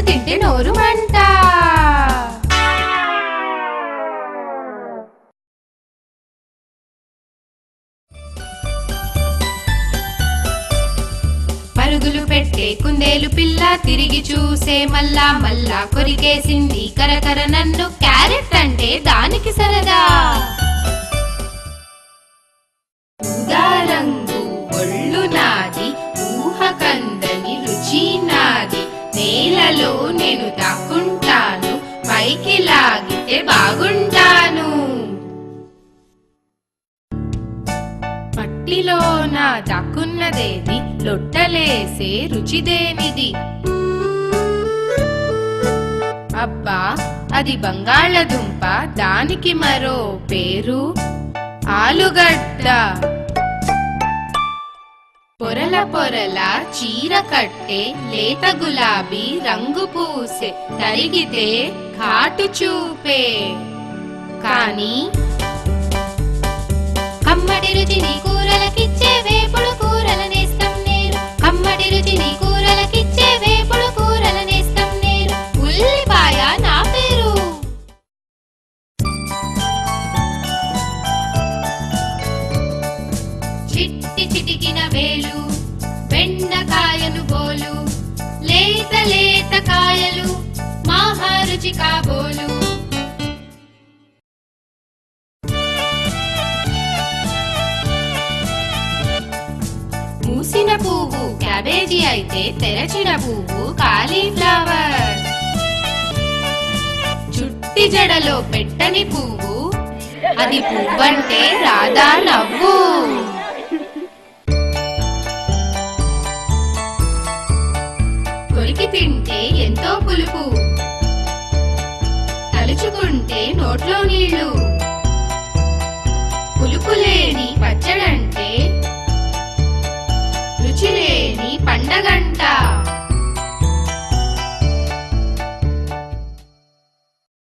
తింటే నోరు మంట. పరుగులు పెట్టే కుందేలు పిల్ల తిరిగి చూసే మల్లా మల్లా కొరికేసింది కరకర నన్ను. క్యారెట్ అంటే దానికి సరదా. రంగు ఒళ్ళు నాది, ఊహ కందని రుచి నాది. నేలలో నేను దాక్కుంటాను, పైకి లాగితే బాగుంటాను. మట్టిలో నా దాక్కున్నదేది, లొట్టలేసే రుచిదేనిది. అబ్బా అది బంగాళదుంప, దానికి మరో పేరు ఆలుగడ్డ. పొరల పొరల చీర కట్టే లేత గులాబీ రంగు పూసే, తరిగితే ఘాటు చూపే. కానీ కమ్మటి రుచిని కూరలకిచ్చే వేపుడు కూరలనేస్తం నేరు. కమ్మటి రుచిని కూరలకిచ్చే వేపుడు కూరలనేస్తం నేరు. ఉల్లిపాయ నా పేరు. చిట్టి చిటికిన వేలు, బెండకాయను బోలు, లేత లేత కాయలు మహారుచి కాబోలు. మూసిన పువ్వు క్యాబేజీ అయితే, తెరచిన పువ్వు కాలీఫ్లవర్. చుట్టి జడలో పెట్టని పువ్వు, అది పువ్వంటే రాధా నవ్వు. కొరికి తింటే ఎంతో పులుపు, తలుచుకుంటే నోట్లో నీళ్లు.